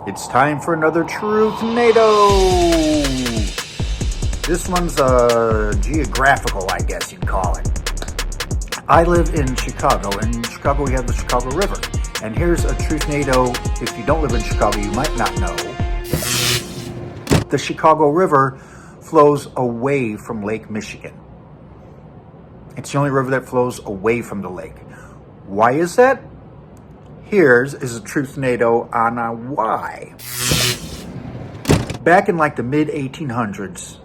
It's time for another Truthnado. This one's geographical, I guess you'd call it. I live in Chicago. In Chicago, we have the Chicago River. And here's a Truthnado. If you don't live in Chicago, you might not know. The Chicago River flows away from Lake Michigan. It's the only river that flows away from the lake. Why is that? Here's a Truthnado on why. Back in like the mid 1800s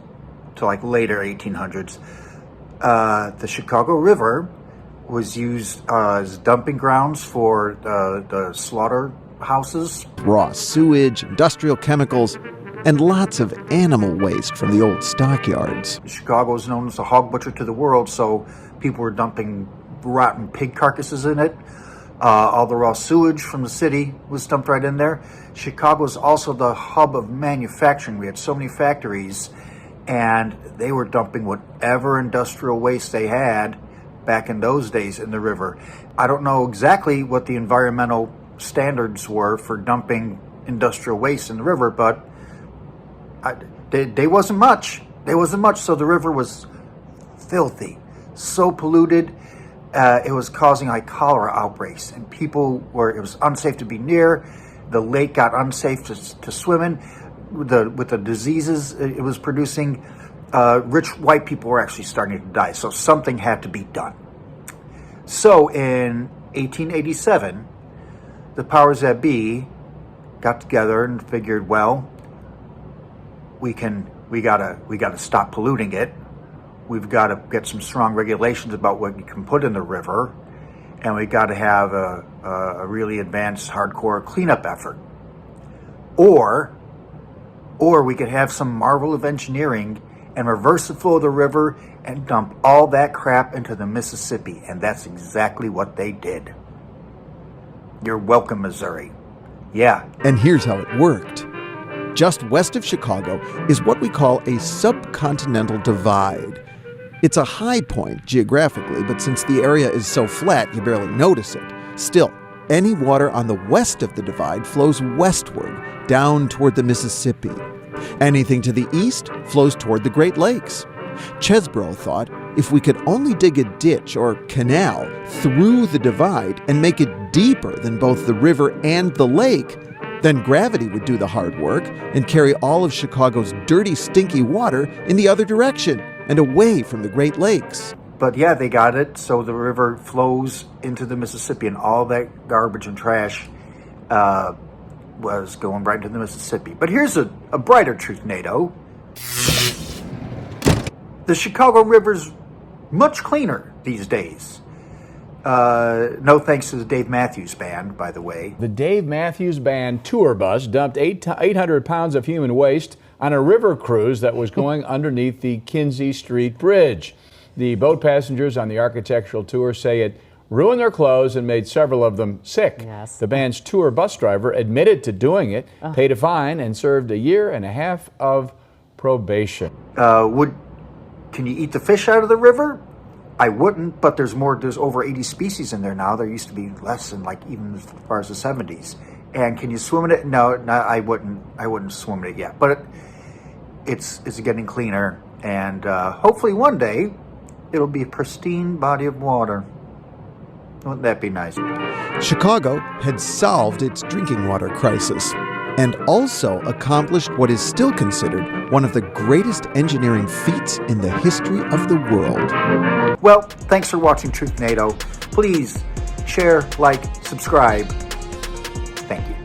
to like later 1800s, the Chicago River was used as dumping grounds for the slaughterhouses. Raw sewage, industrial chemicals, and lots of animal waste from the old stockyards. Chicago is known as the hog butcher to the world, so people were dumping rotten pig carcasses in it. All the raw sewage from the city was dumped right in there. Chicago is also the hub of manufacturing. We had so many factories, and they were dumping whatever industrial waste they had back in those days in the river. I don't know exactly what the environmental standards were for dumping industrial waste in the river, but they wasn't much. They wasn't much, so the river was filthy, so polluted. It was causing like cholera outbreaks, and it was unsafe to be near. The lake got unsafe to swim in. With the diseases it was producing, rich white people were actually starting to die. So something had to be done. So in 1887, the powers that be got together and figured, well, we gotta stop polluting it. We've got to get some strong regulations about what you can put in the river, and we got to have a really advanced, hardcore cleanup effort. Or we could have some marvel of engineering and reverse the flow of the river and dump all that crap into the Mississippi, and that's exactly what they did. You're welcome, Missouri. Yeah. And here's how it worked. Just west of Chicago is what we call a subcontinental divide. It's a high point geographically, but since the area is so flat, you barely notice it. Still, any water on the west of the divide flows westward, down toward the Mississippi. Anything to the east flows toward the Great Lakes. Chesbrough thought if we could only dig a ditch or canal through the divide and make it deeper than both the river and the lake, then gravity would do the hard work and carry all of Chicago's dirty, stinky water in the other direction and away from the Great Lakes. But yeah, they got it, so the river flows into the Mississippi, and all that garbage and trash was going right into the Mississippi. But here's a brighter Truthnado. The Chicago River's much cleaner these days. No thanks to the Dave Matthews Band, by the way. The Dave Matthews Band tour bus dumped 800 pounds of human waste on a river cruise that was going underneath the Kinzie Street Bridge. The boat passengers on the architectural tour say it ruined their clothes and made several of them sick. Yes. The band's tour bus driver admitted to doing it, paid a fine, and served 1.5 years of probation. Can you eat the fish out of the river? I wouldn't, but there's over 80 species in there now. There used to be less than even as far as the 70s. And can you swim in it? No, I wouldn't swim in it yet. But it's getting cleaner, and hopefully one day it'll be a pristine body of water. Wouldn't that be nice? Chicago had solved its drinking water crisis and also accomplished what is still considered one of the greatest engineering feats in the history of the world. Well, thanks for watching Truthnado. Please share, like, subscribe. Thank you.